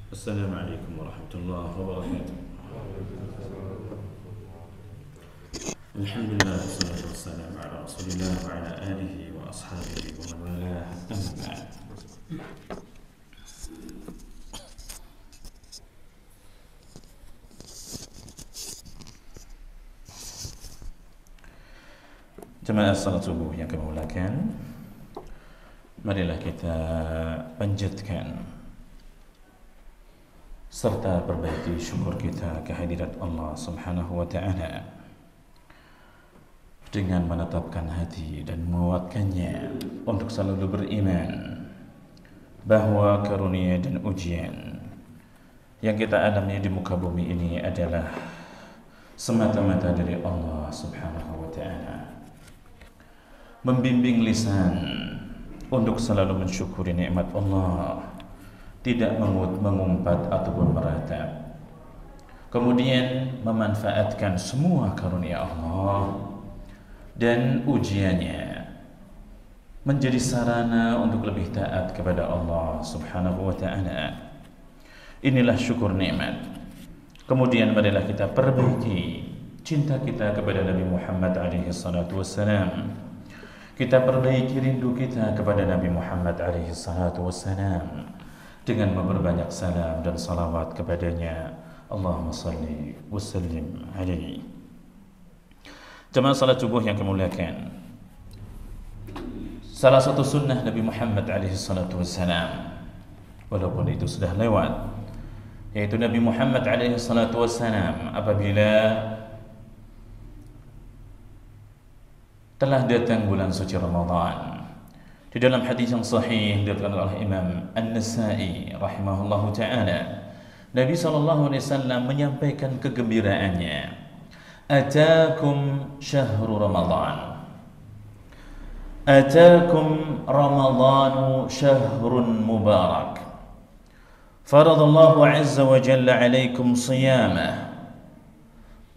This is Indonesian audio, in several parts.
السلام عليكم ورحمة الله وبركاته. الحمد لله والصلاة والسلام على رسول الله وعلى آله وأصحابه ومن والاه، أما بعد. Jemaah salat subuh yang kami muliakan, marilah kita panjatkan serta perbaiki syukur kita kehadirat Allah Subhanahu wa Ta'ala dengan menetapkan hati dan menguatkannya untuk selalu beriman bahwa karunia dan ujian yang kita alami di muka bumi ini adalah semata-mata dari Allah Subhanahu wa Ta'ala. Membimbing lisan untuk selalu mensyukuri nikmat Allah, tidak mengumpat ataupun meratap. Kemudian memanfaatkan semua karunia Allah dan ujiannya menjadi sarana untuk lebih taat kepada Allah Subhanahu wa Ta'ala. Inilah syukur nikmat. Kemudian marilah kita perbaiki cinta kita kepada Nabi Muhammad alaihi salatu wassalam. Kita perbaiki rindu kita kepada Nabi Muhammad alaihi salatu wassalam dengan memperbanyak salam dan salawat kepadanya. Allahumma salli wa sallim alaihi. Jemaah salat subuh yang kemuliakan, salah satu sunnah Nabi Muhammad alaihi salatu wassalam, walaupun itu sudah lewat, yaitu Nabi Muhammad alaihi salatu wassalam apabila telah datang bulan suci Ramadan, di dalam hadis yang sahih diriwayatkan oleh Imam An-Nasa'i rahimahullahu taala, Nabi sallallahu alaihi wasallam menyampaikan kegembiraannya, "Ataakum syahru Ramadan. Ataakum Ramadanu syahrun mubarak. Faradallahu azza wa jalla 'alaikum shiyamah.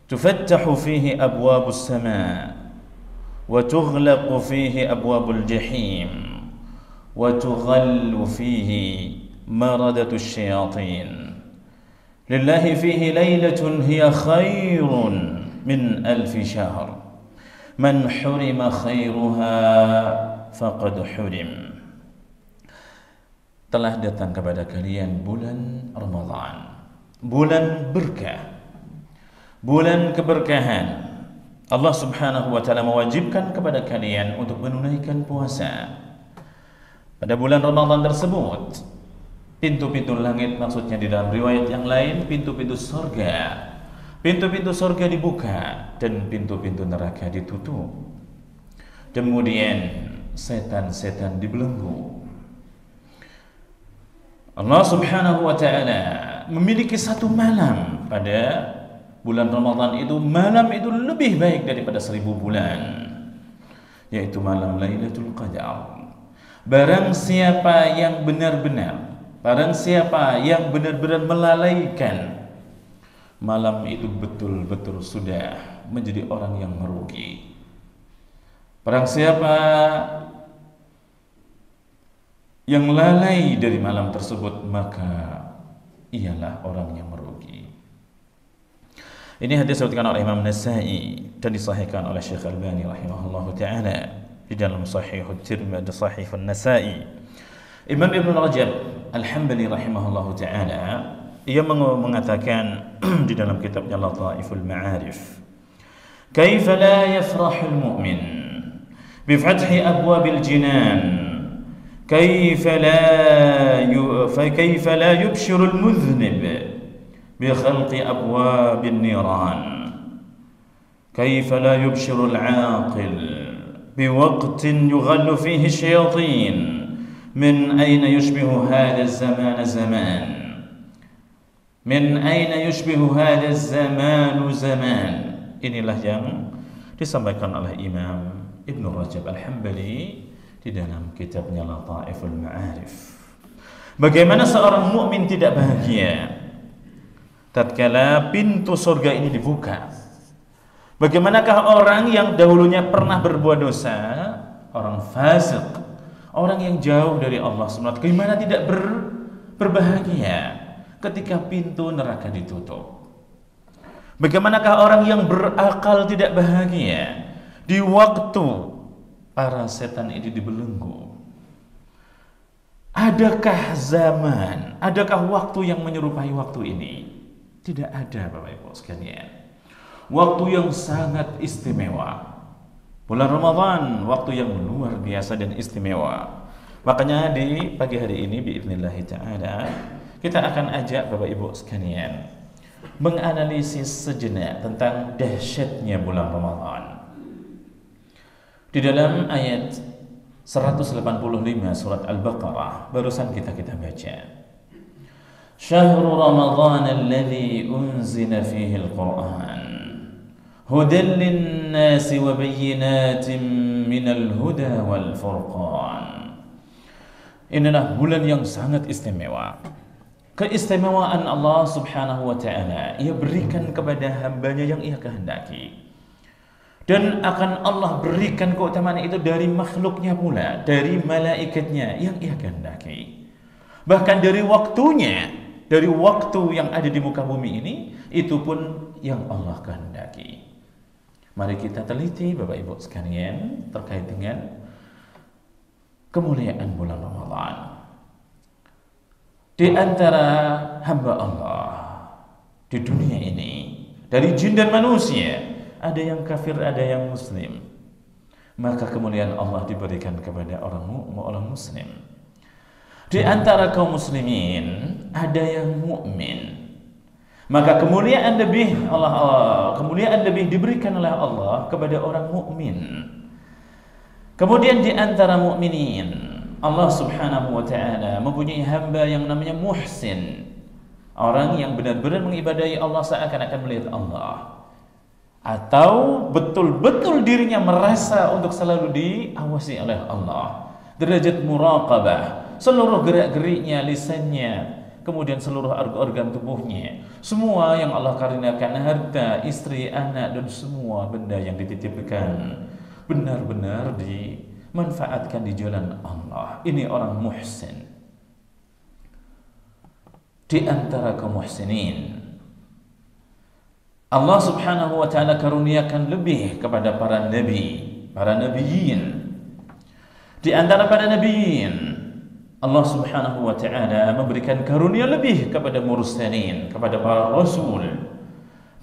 Tufattahu fihi abwabus sama'. وتغلق فيه أبواب الجحيم وتغل فيه مردة الشياطين لله فيه ليلة هي خير من 1000 شهر من حرم خيرها فقد حرم." Telah datang kepada kalian bulan Ramadan, bulan berkah, bulan keberkahan. Allah Subhanahu wa Ta'ala mewajibkan kepada kalian untuk menunaikan puasa pada bulan Ramadan tersebut. Pintu-pintu langit, maksudnya di dalam riwayat yang lain pintu-pintu surga, pintu-pintu surga dibuka dan pintu-pintu neraka ditutup. Kemudian setan-setan dibelenggu. Allah Subhanahu wa Ta'ala memiliki satu malam pada bulan Ramadan itu, malam itu lebih baik daripada 1000 bulan, yaitu malam Lailatul Qadar. Barang siapa yang benar-benar melalaikan malam itu, betul-betul sudah menjadi orang yang merugi. Barang siapa yang lalai dari malam tersebut, maka ialah orang yang merugi. Ini hadis disebutkan oleh Imam Nasa'i dan disahihkan oleh Syekh Albani rahimahullahu taala di dalam Sahih At-Tirmidzi, Sahih An-Nasa'i. Imam Ibn Rajab Al-Hanbali rahimahullahu taala, ia mengatakan di dalam kitabnya Lataiful Ma'arif, "Kaifa la yafrahul mu'min bi fathi abwabil jinan, kaifa la yubshirul mudhnib بخلق أبواب النيران, كيف لا يبشر العاقل بوقت يغل فيه الشياطين, من أين يشبه هذا الزمان زمان, من أين يشبه هذا الزمان زمان." Inilah yang disampaikan oleh Imam Ibn Rajab Al-Hambali di dalam kitabnya Lataiful Ma'arif. Bagaimana seorang mukmin tidak bahagia tatkala pintu surga ini dibuka? Bagaimanakah orang yang dahulunya pernah berbuat dosa, orang fasik, orang yang jauh dari Allah SWT, bagaimana tidak berbahagia ketika pintu neraka ditutup? Bagaimanakah orang yang berakal tidak bahagia di waktu para setan ini dibelenggu? Adakah zaman, adakah waktu yang menyerupai waktu ini? Tidak ada, Bapak Ibu sekalian. Waktu yang sangat istimewa. Bulan Ramadan, waktu yang luar biasa dan istimewa. Makanya di pagi hari ini biidznillah ta'ala kita akan ajak Bapak Ibu sekalian menganalisis sejenak tentang dahsyatnya bulan Ramadan. Di dalam ayat 185 surat Al-Baqarah barusan kita baca. Syahrul Ramadan alladzi unzila fihi al-Qur'an hudan lin-nasi wa bayyinatin minal huda wal furqan. Inilah bulan yang sangat istimewa. Keistimewaan Allah Subhanahu wa ta'ala Ia berikan kepada hambanya yang Ia kehendaki. Dan akan Allah berikan keutamaan itu dari makhluknya pula, dari malaikatnya yang Ia kehendaki. Bahkan dari waktunya, dari waktu yang ada di muka bumi ini, itu pun yang Allah kehendaki. Mari kita teliti Bapak Ibu sekalian terkait dengan kemuliaan bulan Ramadan. Di antara hamba Allah di dunia ini, dari jin dan manusia, ada yang kafir, ada yang muslim. Maka kemuliaan Allah diberikan kepada orang muslim. Di antara kaum muslimin ada yang mukmin. Maka kemuliaan lebih diberikan oleh Allah kepada orang mukmin. Kemudian di antara mukminin, Allah Subhanahu wa ta'ala mempunyai hamba yang namanya muhsin. Orang yang benar-benar mengibadahi Allah seakan-akan melihat Allah. Atau betul-betul dirinya merasa untuk selalu diawasi oleh Allah. Derajat muraqabah, seluruh gerak-geriknya, lisannya, kemudian seluruh organ tubuhnya, semua yang Allah karuniakan, harta, istri, anak, dan semua benda yang dititipkan benar-benar dimanfaatkan di jalan Allah. Ini orang muhsin. Di antara kaum muhsinin, Allah Subhanahu wa ta'ala karuniakan lebih kepada para nabi, para nabiyin. Di antara para nabiyin, Allah Subhanahu wa ta'ala memberikan karunia lebih kepada mursalin, kepada para rasul.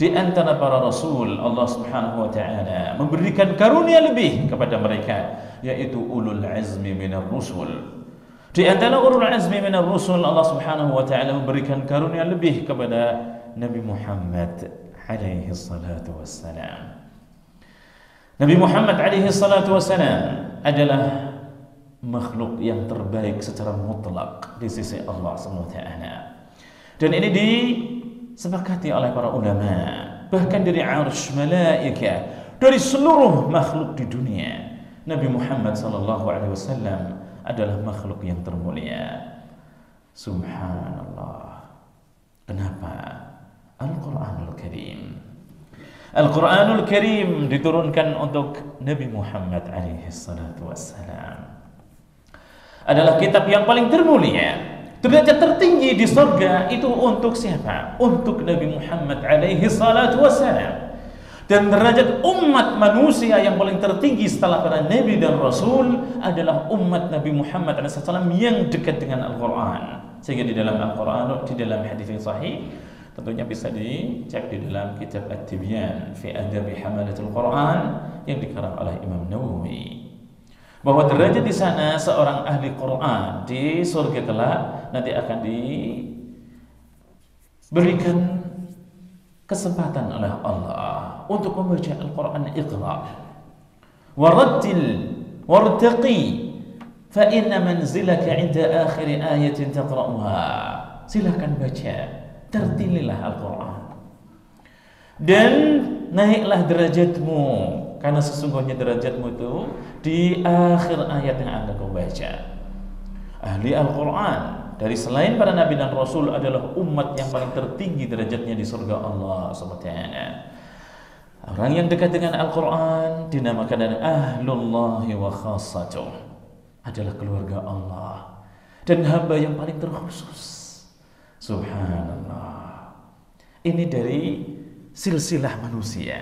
Di antara para rasul, Allah Subhanahu wa ta'ala memberikan karunia lebih kepada mereka, yaitu ulul azmi minar rusul. Di antara ulul azmi minar rusul, Allah Subhanahu wa ta'ala memberikan karunia lebih kepada Nabi Muhammad alaihi salatu wassalam. Nabi Muhammad alaihi salatu wassalam adalah makhluk yang terbaik secara mutlak di sisi Allah SWT. Dan ini disepakati oleh para ulama, bahkan dari arsy malaika, dari seluruh makhluk di dunia, Nabi Muhammad SAW adalah makhluk yang termulia. Subhanallah. Kenapa? Al-Quranul Karim. Al-Quranul Karim diturunkan untuk Nabi Muhammad alaihi salatu wassalam. Adalah kitab yang paling termulia. Derajat tertinggi di surga itu untuk siapa? Untuk Nabi Muhammad alaihi salatu wassalam. Dan derajat umat manusia yang paling tertinggi setelah para nabi dan rasul adalah umat Nabi Muhammad alaihi salatu wassalam yang dekat dengan Al-Quran. Sehingga di dalam Al-Quran, di dalam hadis yang sahih, tentunya bisa dicek di dalam kitab At-Tibyan fi Adabi Hamalatul Quran yang dikarang oleh Imam Nawawi, bahwa derajat di sana seorang ahli Quran di surga kelak nanti akan diberikan kesempatan oleh Allah untuk membaca Al-Quran. Iqra warattil wartaqi fa inna manzilaka 'inda akhir ayatin taqra'uha. Silakan baca, tertililah Al-Quran dan naiklah derajatmu, karena sesungguhnya derajatmu itu di akhir ayat yang akan kau baca. Ahli Al-Quran dari selain para nabi dan rasul adalah umat yang paling tertinggi derajatnya di surga Allah SWT. Orang yang dekat dengan Al-Quran dinamakan ahlullahi wa khassatuh, adalah keluarga Allah dan hamba yang paling terkhusus. Subhanallah. Ini dari silsilah manusia.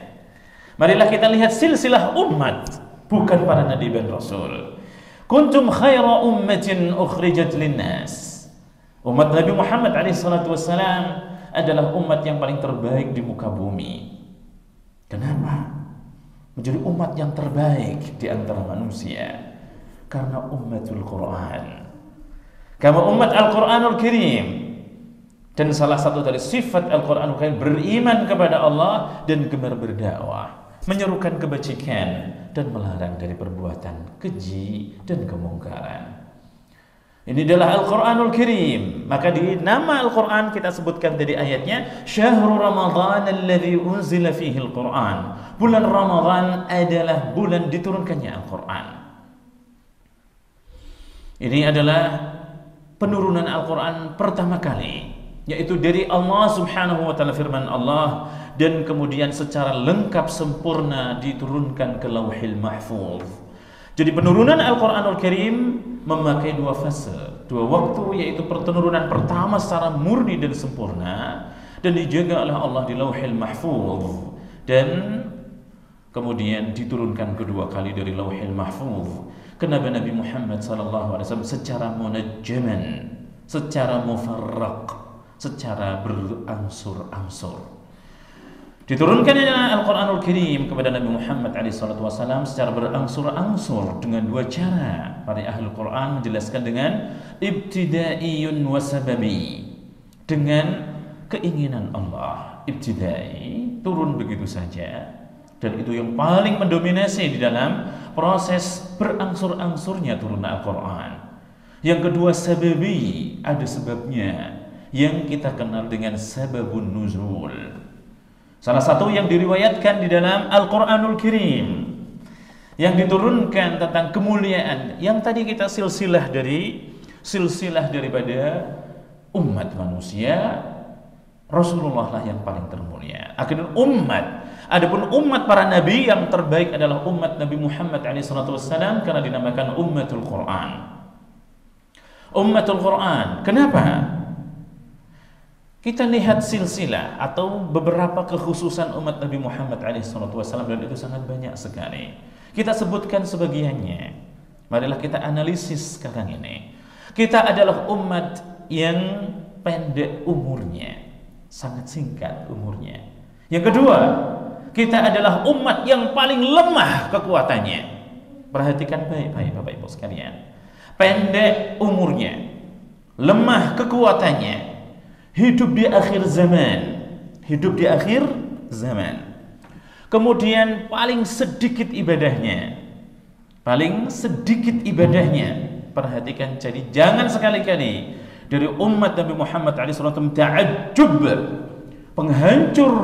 Marilah kita lihat silsilah umat, bukan para nabi dan rasul. Kuntum khaira ummatin ukhrijat linnas. Umat Nabi Muhammad SAW adalah umat yang paling terbaik di muka bumi. Kenapa? Menjadi umat yang terbaik di antara manusia. Karena ummatul Quran. Karena umat Al-Quranul Karim. Dan salah satu dari sifat Al-Quranul Karim beriman kepada Allah dan gemar berdakwah, menyerukan kebajikan dan melarang dari perbuatan keji dan kemungkaran. Ini adalah Al-Quranul Karim. Maka di nama Al-Quran kita sebutkan tadi ayatnya, Syahrul Ramadan alladzi unzila fihi Al-Quran. Bulan Ramadan adalah bulan diturunkannya Al-Quran. Ini adalah penurunan Al-Quran pertama kali, yaitu dari Allah Subhanahu wa ta'ala, firman Allah, dan kemudian secara lengkap sempurna diturunkan ke Lauhil Mahfuz. Jadi penurunan Al-Quranul Karim memakai dua fase, dua waktu, yaitu penurunan pertama secara murni dan sempurna dan dijaga oleh Allah di Lauhil Mahfuz, dan kemudian diturunkan kedua kali dari Lauhil Mahfuz ke Nabi Muhammad SAW secara munajjaman, secara mufarraq, secara berangsur-angsur. Diturunkannya Al-Quranul Karim kepada Nabi Muhammad SAW secara berangsur-angsur dengan dua cara. Para ahli Quran menjelaskan dengan ibtidaiyun wa sababi, dengan keinginan Allah. Ibtidai, turun begitu saja, dan itu yang paling mendominasi di dalam proses berangsur-angsurnya turun Al-Quran. Yang kedua sababi, ada sebabnya, yang kita kenal dengan sababun nuzul. Salah satu yang diriwayatkan di dalam Al-Quranul Karim yang diturunkan tentang kemuliaan, yang tadi kita silsilah daripada umat manusia, Rasulullah lah yang paling termulia. Akhirnya adapun umat para nabi yang terbaik adalah umat Nabi Muhammad SAW, karena dinamakan ummatul Quran. Ummatul Quran. Kenapa? Kita lihat silsilah atau beberapa kekhususan umat Nabi Muhammad SAW, dan itu sangat banyak sekali. Kita sebutkan sebagiannya. Marilah kita analisis sekarang ini. Kita adalah umat yang pendek umurnya, sangat singkat umurnya. Yang kedua, kita adalah umat yang paling lemah kekuatannya. Perhatikan baik-baik Bapak Ibu sekalian. Pendek umurnya, lemah kekuatannya, hidup di akhir zaman. Kemudian paling sedikit ibadahnya. Perhatikan, jadi jangan sekali-kali dari umat Nabi Muhammad SAW ta'ajjub, penghancur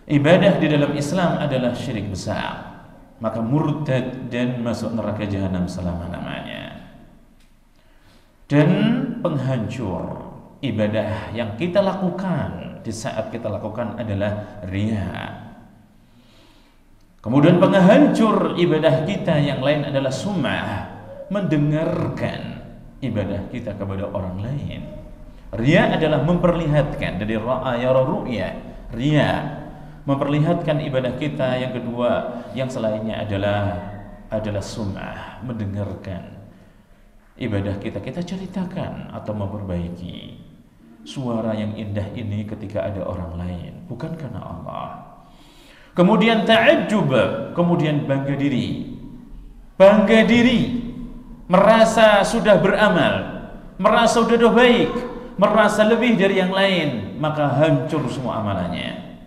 ibadah di dalam Islam adalah syirik besar, maka murtad dan masuk neraka jahanam selama-lamanya. Dan penghancur ibadah yang kita lakukan di saat kita lakukan adalah riya. Kemudian penghancur ibadah kita yang lain adalah sum'ah, mendengarkan ibadah kita kepada orang lain. Riya adalah memperlihatkan, dari ra'a yara ru'ya, riya, memperlihatkan ibadah kita. Yang kedua, yang selainnya adalah sum'ah, mendengarkan ibadah kita ceritakan atau memperbaiki suara yang indah ini ketika ada orang lain, bukan karena Allah. Kemudian ta'ajjub, kemudian bangga diri, merasa sudah beramal, merasa sudah baik, merasa lebih dari yang lain, maka hancur semua amalannya.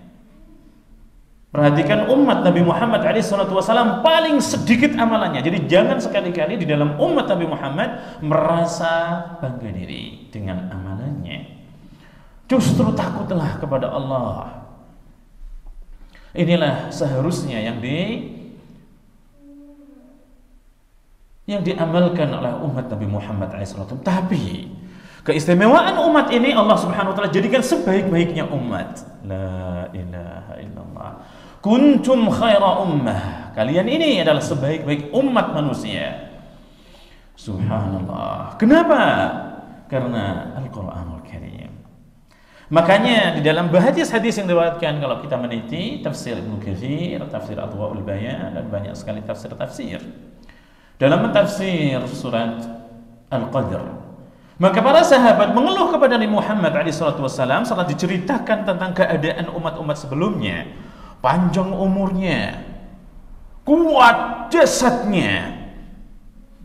Perhatikan umat Nabi Muhammad SAW paling sedikit amalannya. Jadi jangan sekali-kali di dalam umat Nabi Muhammad merasa bangga diri dengan amalannya. Justru takutlah kepada Allah. Inilah seharusnya yang diamalkan oleh umat Nabi Muhammad SAW. Tapi keistimewaan umat ini Allah Subhanahu wa ta'ala jadikan sebaik-baiknya umat. La ilaha illallah. Kuntum khaira ummah. Kalian ini adalah sebaik-baik umat manusia. Subhanallah. Kenapa? Karena Al-Quranul Karim. Makanya di dalam hadis-hadis yang diriwayatkan, kalau kita meneliti tafsir Ibnu Katsir, tafsir Adwaul Bayan, dan banyak sekali tafsir-tafsir dalam mentafsir surat Al-Qadr, maka para sahabat mengeluh kepada Nabi Muhammad SAW setelah diceritakan tentang keadaan umat-umat sebelumnya, panjang umurnya, kuat jasadnya,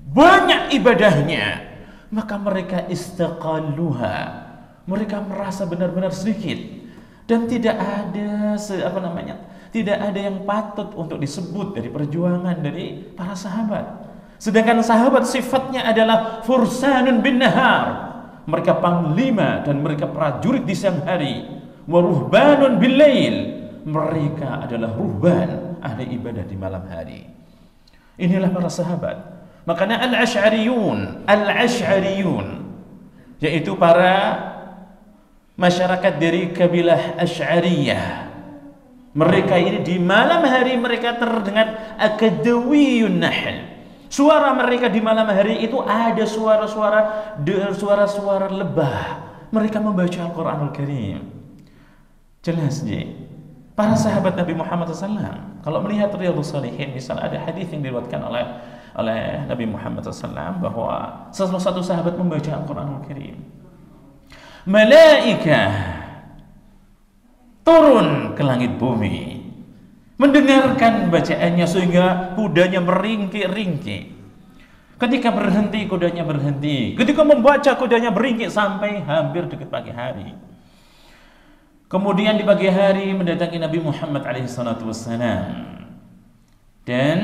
banyak ibadahnya, maka mereka istaqalluha, mereka merasa benar-benar sedikit dan tidak ada tidak ada yang patut untuk disebut dari perjuangan dari para sahabat. Sedangkan sahabat sifatnya adalah fursanun bin nahar, mereka panglima dan mereka prajurit di siang hari, wa ruhbanun bil lail, mereka adalah ruhban, ahli ibadah di malam hari. Inilah para sahabat. Makanya al-Asy'ariyun, yaitu para masyarakat dari kabilah Asy'ariyah, mereka ini di malam hari mereka terdengar akadawiyun nahl. Suara mereka di malam hari itu ada suara-suara lebah. Mereka membaca Al-Quranul Karim. Jelas ji. Para sahabat Nabi Muhammad SAW, kalau melihat Riyadhus Shalihin, misalnya ada hadis yang diriwayatkan oleh Nabi Muhammad SAW bahwa salah satu sahabat membaca Al-Quranul Karim, malaikah turun ke langit bumi mendengarkan bacaannya sehingga kudanya meringkik-ringkik. Ketika berhenti, kudanya berhenti. Ketika membaca, kudanya beringkik sampai hampir dekat pagi hari. Kemudian di pagi hari mendatangi Nabi Muhammad SAW, dan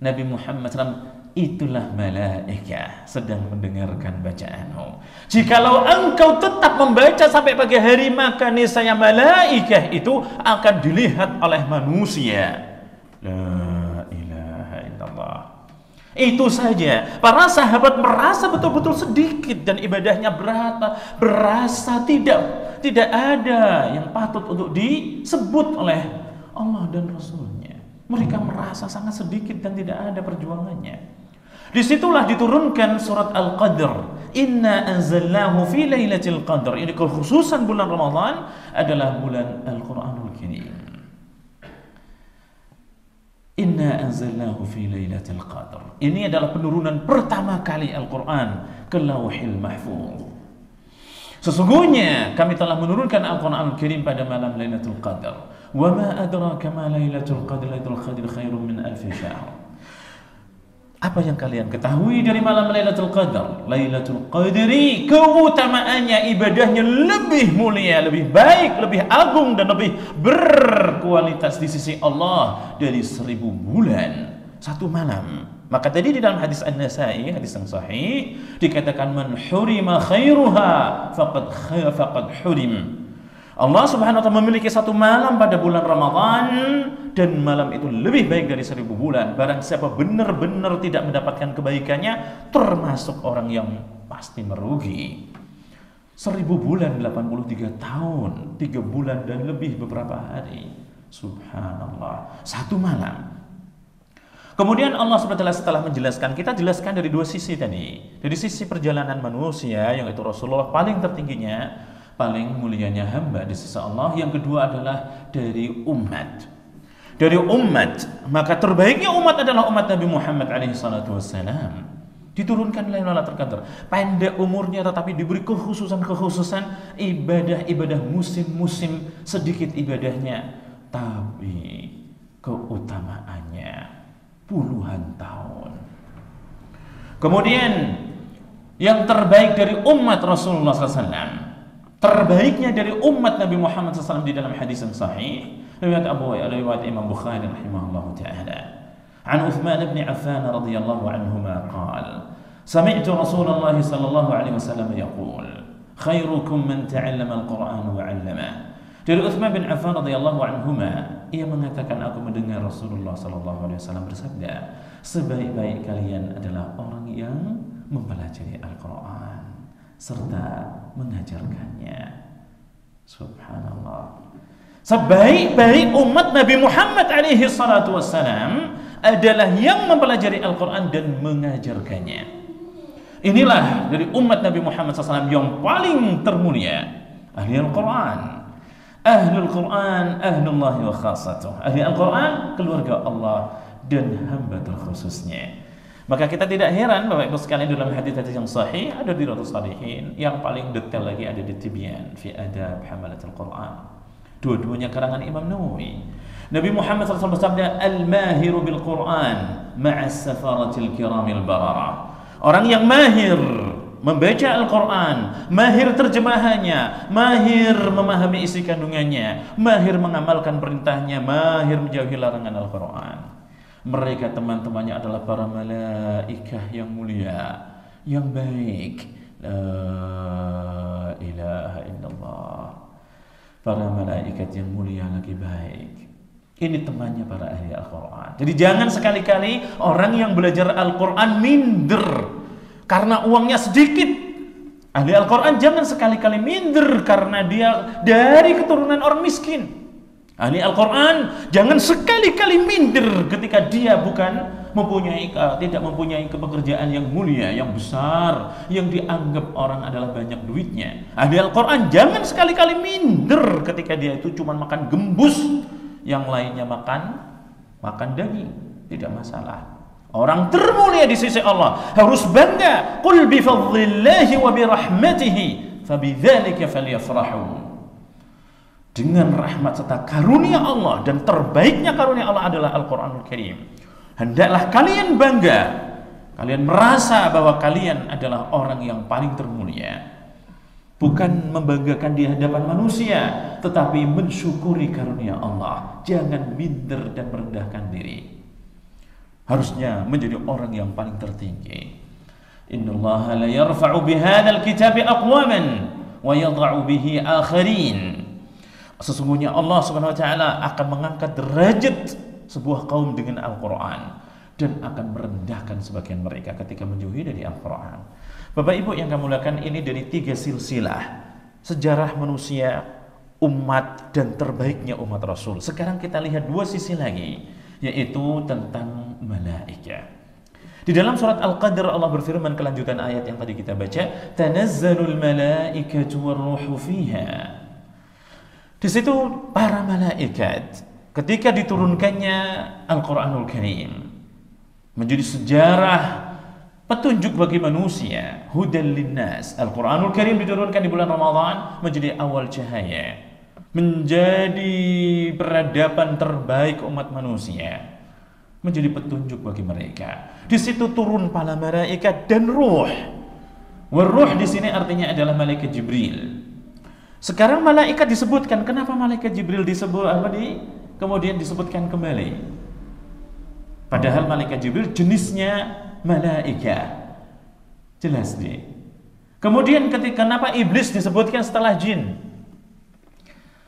Nabi Muhammad SAW, itulah malaikah sedang mendengarkan bacaanmu. Jikalau engkau tetap membaca sampai pagi hari, maka niscaya malaikah itu akan dilihat oleh manusia. La ilaha illallah. Itu saja. Para sahabat merasa betul-betul sedikit dan ibadahnya berasa tidak ada yang patut untuk disebut oleh Allah dan Rasulnya. Mereka merasa sangat sedikit dan tidak ada perjuangannya. Disitulah diturunkan surat Al-Qadr. Inna anzalnahu fi lailatul qadr. Ini kekhususan bulan Ramadan adalah bulan Al-Quranul Karim. Inna anzalnahu fi lailatul qadr. Ini adalah penurunan pertama kali Al-Quran ke Lauhil Mahfuz. Sesungguhnya kami telah menurunkan Al-Quran Al-Karim pada malam Lailatul Qadar. Wa ma adraka ma Lailatul Qadr, Lailatul Qadr khairun min alfi syahr. Apa yang kalian ketahui dari malam Lailatul Qadar? Lailatul Qadri, keutamaannya, ibadahnya lebih mulia, lebih baik, lebih agung dan lebih berkualitas di sisi Allah dari 1000 bulan satu malam. Maka tadi di dalam hadis An-Nasai, hadis yang sahih, dikatakan man hurima khairuha faqad hurim. Allah Subhanahu wa taala memiliki satu malam pada bulan Ramadan, dan malam itu lebih baik dari 1000 bulan. Barang siapa benar-benar tidak mendapatkan kebaikannya, termasuk orang yang pasti merugi. 1000 bulan 83 tahun, 3 bulan dan lebih beberapa hari. Subhanallah, satu malam. Kemudian Allah SWT setelah menjelaskan, kita jelaskan dari dua sisi tadi. Dari sisi perjalanan manusia, yang itu Rasulullah paling tertingginya, paling mulianya hamba di sisi Allah. Yang kedua adalah dari umat. Dari umat, maka terbaiknya umat adalah umat Nabi Muhammad SAW. Diturunkan Lailatul Qadar. Pendek umurnya tetapi diberi kekhususan ibadah-ibadah musim-musim, sedikit ibadahnya, tapi keutamaannya puluhan tahun. Kemudian yang terbaik dari umat Rasulullah SAW, terbaiknya dari umat Nabi Muhammad SAW di dalam hadis yang sahih, riwayat Imam Bukhari rahimahullah ta'ala, an Uthman bin Affan radhiyallahu anhuma qala sami'tu Rasulullah sallallahu alaihi wasallam yaqul khairukum man ta'allama al-Qur'an wa 'allama. Dari Uthman bin Affan radhiyallahu anhuma, ia mengatakan, aku mendengar Rasulullah sallallahu alaihi wasallam bersabda, sebaik-baik kalian adalah orang yang mempelajari Al-Quran serta mengajarkannya. Subhanallah. Sebaik-baik umat Nabi Muhammad alaihi salatu wassalam adalah yang mempelajari Al-Quran dan mengajarkannya. Inilah dari umat Nabi Muhammad SAW yang paling termulia, ahli Al-Quran. Ahlul Quran, ahlullah wa khasatuh. Ahli Al-Quran, keluarga Allah dan hamba terkhususnya. Maka kita tidak heran Bapak Ibu sekalian, dalam hadis-hadis yang sahih ada di Riyadhus Shalihin, yang paling detail lagi ada di Tibyan fi Adab Hamalatul Quran. Dua-duanya karangan Imam Nawawi. Nabi Muhammad SAW bersabda, "Al-mahiru bil Quran ma'as safaratil kiramil barara." Orang yang mahir membaca Al-Quran, mahir terjemahannya, mahir memahami isi kandungannya, mahir mengamalkan perintahnya, mahir menjauhi larangan Al-Quran. Mereka teman-temannya adalah para malaikah yang mulia, yang baik. La ilaha illallah. Para malaikat yang mulia lagi baik. Ini temannya para ahli Al-Quran. Jadi jangan sekali-kali orang yang belajar Al-Quran minder karena uangnya sedikit. Ahli Al-Quran jangan sekali-kali minder karena dia dari keturunan orang miskin. Ahli Al-Quran jangan sekali-kali minder ketika dia tidak mempunyai pekerjaan yang mulia, yang besar, yang dianggap orang adalah banyak duitnya. Ahli Al-Quran jangan sekali-kali minder ketika dia itu cuma makan gembus, yang lainnya makan daging, tidak masalah. Orang termulia di sisi Allah harus bangga. Qul bi fadlillahi wa bi rahmatihi fabidzalika falyafrahu. Dengan rahmat serta karunia Allah, dan terbaiknya karunia Allah adalah Al-Qur'anul Karim. Hendaklah kalian bangga, kalian merasa bahwa kalian adalah orang yang paling termulia. Bukan membanggakan di hadapan manusia, tetapi mensyukuri karunia Allah. Jangan minder dan merendahkan diri. Harusnya menjadi orang yang paling tertinggi. Innallaha la yarfa'u bihadzal kitabi aqwaman wa yadh'u bihi akharin. Sesungguhnya Allah Subhanahu wa taala akan mengangkat derajat sebuah kaum dengan Al-Qur'an dan akan merendahkan sebagian mereka ketika menjauhi dari Al-Qur'an. Bapak Ibu yang kami muliakan, ini dari 3 silsilah sejarah manusia, umat, dan terbaiknya umat Rasul. Sekarang kita lihat 2 sisi lagi, yaitu tentang malaikat. Di dalam surat Al-Qadr Allah berfirman, kelanjutan ayat yang tadi kita baca, "Tanazzalul malaikatu war-ruhu fiha." Di situ para malaikat ketika diturunkannya Al-Qur'anul Karim menjadi sejarah petunjuk bagi manusia, hudan linnas. Al-Qur'anul Karim diturunkan di bulan Ramadan menjadi awal cahaya, menjadi peradaban terbaik umat manusia, menjadi petunjuk bagi mereka. Di situ turun para malaikat dan ruh. Waruh di sini artinya adalah malaikat Jibril. Sekarang malaikat disebutkan. Kenapa malaikat Jibril kemudian disebutkan kembali? Padahal malaikat Jibril jenisnya malaikat. Jelas nih. Kemudian kenapa iblis disebutkan setelah jin?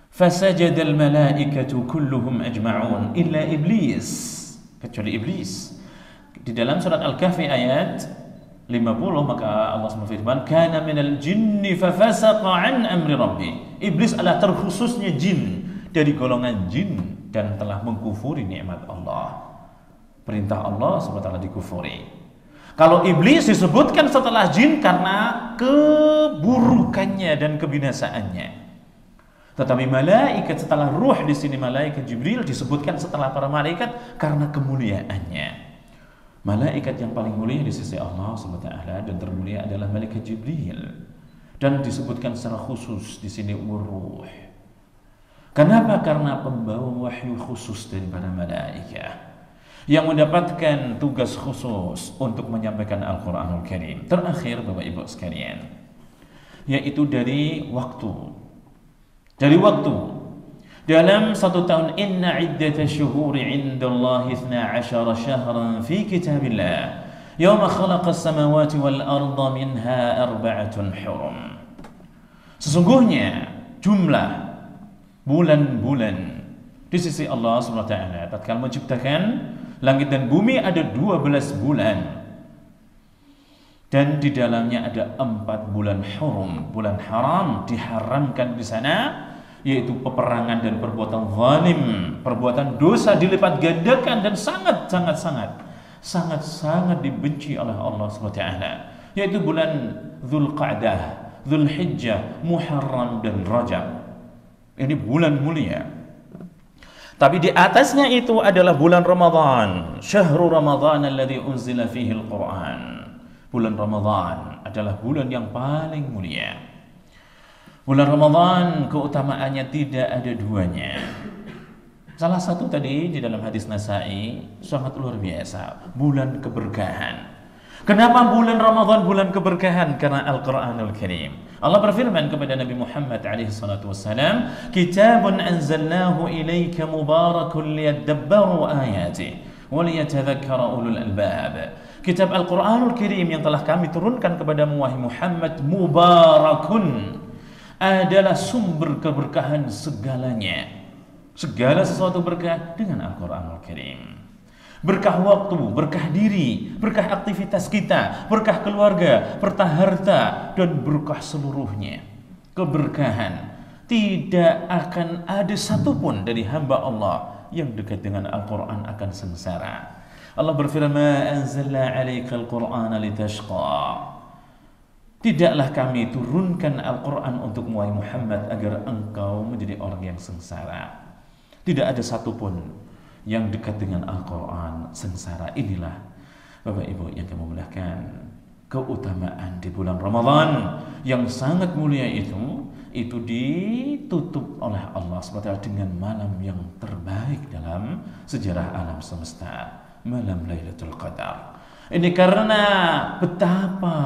Fasajadal malaikatu kulluhum ajma'un illa iblis. Kecuali iblis. Di dalam surat Al-Kahfi ayat 50, maka Allah berfirman, "Kana minal jinni fafasaqa an amri rabbi." Iblis adalah terkhususnya jin, dari golongan jin, dan telah mengkufuri nikmat Allah. Perintah Allah SWT dikufuri. Kalau iblis disebutkan setelah jin karena keburukannya dan kebinasaannya. Tetapi malaikat setelah ruh di sini malaikat Jibril disebutkan setelah para malaikat karena kemuliaannya. Malaikat yang paling mulia di sisi Allah SWT dan termulia adalah malaikat Jibril, dan disebutkan secara khusus di sini ruh. Kenapa? Karena pembawa wahyu khusus daripada malaikat yang mendapatkan tugas khusus untuk menyampaikan Al-Qur'anul Karim. Terakhir Bapak Ibu sekalian, yaitu dari waktu. Dalam 1 tahun, inna iddatash syuhuri 'indallahi 12 syahran fi kitabillah yawma khalaqas samawati wal arda minha 4 hurum. Sesungguhnya jumlah bulan-bulan di sisi Allah SWT tatkala menciptakan langit dan bumi ada 12 bulan, dan di dalamnya ada 4 bulan hurum, bulan haram, diharamkan di sana, yaitu peperangan dan perbuatan zalim, perbuatan dosa dilipat gandakan dan sangat dibenci oleh Allah SWT. yaitu bulan Dzulqa'dah, Dzulhijjah, Muharram dan Rajab. Ini bulan mulia. Tapi di atasnya itu adalah bulan Ramadan. Syahrul Ramadan alladzi unzila fihi al-Qur'an. Bulan Ramadan adalah bulan yang paling mulia. Bulan Ramadan keutamaannya tidak ada duanya. Salah satu tadi di dalam hadis Nasa'i sangat luar biasa, bulan keberkahan. Kenapa bulan Ramadan bulan keberkahan? Karena Al-Qur'anul Karim. Allah berfirman kepada Nabi Muhammad alaihi salatu wassalam, "Kitabun anzalnahu ilaika mubarakun liyadabbaru ayatihi wa liyatadhakkara ulul albab." Kitab Al-Qur'anul Karim yang telah kami turunkan kepadamu wahai Muhammad, mubarakun, adalah sumber keberkahan segalanya. Segala sesuatu berkah dengan Al-Qur'anul Karim. Berkah waktu, berkah diri, berkah aktivitas kita, berkah keluarga, berkah harta, dan berkah seluruhnya. Keberkahan. Tidak akan ada satupun dari hamba Allah yang dekat dengan Al-Quran akan sengsara. Allah berfirman, "Ma anzalna 'alaikal Qur'ana litashqa." Tidaklah kami turunkan Al-Quran untuk wahai Muhammad agar engkau menjadi orang yang sengsara. Tidak ada satupun yang dekat dengan Al-Quran sengsara. Inilah Bapak Ibu yang kami muliakan, keutamaan di bulan Ramadan yang sangat mulia itu ditutup oleh Allah SWT dengan malam yang terbaik dalam sejarah alam semesta, malam Lailatul Qadar. Ini karena betapa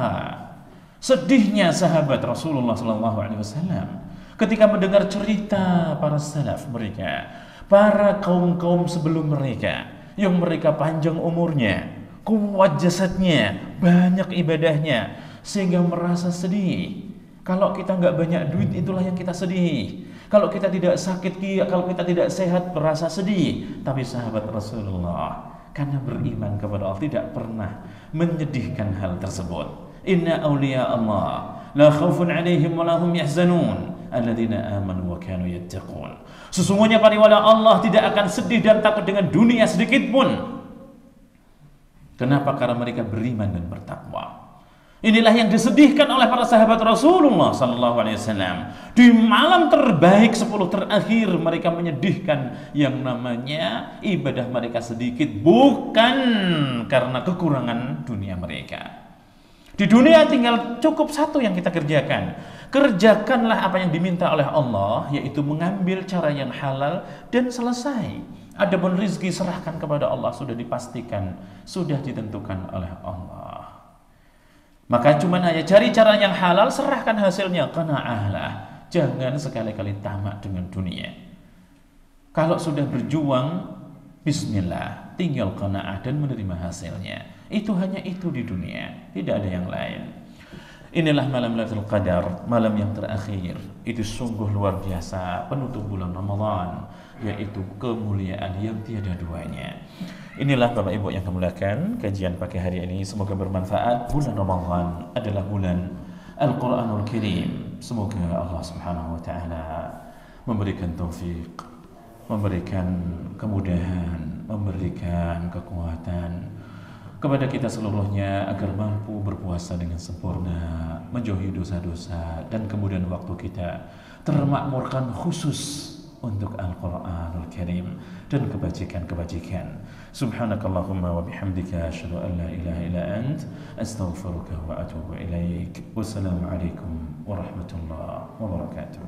sedihnya sahabat Rasulullah SAW ketika mendengar cerita para salaf mereka, para kaum-kaum sebelum mereka, yang mereka panjang umurnya, kuat jasadnya, banyak ibadahnya, sehingga merasa sedih. Kalau kita nggak banyak duit, itulah yang kita sedih. Kalau kita tidak sakit, kalau kita tidak sehat, merasa sedih. Tapi sahabat Rasulullah, karena beriman kepada Allah, tidak pernah menyedihkan hal tersebut. Inna awliya Allah la khaufun alaihim wa lahum yahzanun alladzina amanu wa kanu yattaqun. Sesungguhnya para wali Allah tidak akan sedih dan takut dengan dunia sedikit pun. Kenapa? Karena mereka beriman dan bertakwa. Inilah yang disedihkan oleh para sahabat Rasulullah SAW. Di malam terbaik 10 terakhir mereka menyedihkan yang namanya ibadah mereka sedikit, bukan karena kekurangan dunia mereka. Di dunia tinggal cukup satu yang kita kerjakan. Kerjakanlah apa yang diminta oleh Allah, yaitu mengambil cara yang halal dan selesai. Adapun rizki serahkan kepada Allah, sudah dipastikan, sudah ditentukan oleh Allah. Maka cuma hanya cari cara yang halal, serahkan hasilnya, qanaahlah. Jangan sekali-kali tamak dengan dunia. Kalau sudah berjuang, bismillah, tinggal qanaah dan menerima hasilnya. Itu hanya itu di dunia, tidak ada yang lain. Inilah malam Lailatul Qadar, malam yang terakhir. Itu sungguh luar biasa, penutup bulan Ramadan, yaitu kemuliaan yang tiada duanya. Inilah Bapak Ibu yang kami muliakan, kajian pagi hari ini semoga bermanfaat. Bulan Ramadan adalah bulan Al-Quranul Karim. Semoga Allah Subhanahu wa taala memberikan taufik, memberikan kemudahan, memberikan kekuatan kepada kita seluruhnya agar mampu berpuasa dengan sempurna, menjauhi dosa-dosa, dan kemudian waktu kita termakmurkan khusus untuk Al-Quranul Karim dan kebajikan-kebajikan. Subhanakallahumma wa bihamdika asyhadu an la ilaha illa ant astaghfiruka wa atubu ilaik. Wassalamualaikum warahmatullahi wabarakatuh.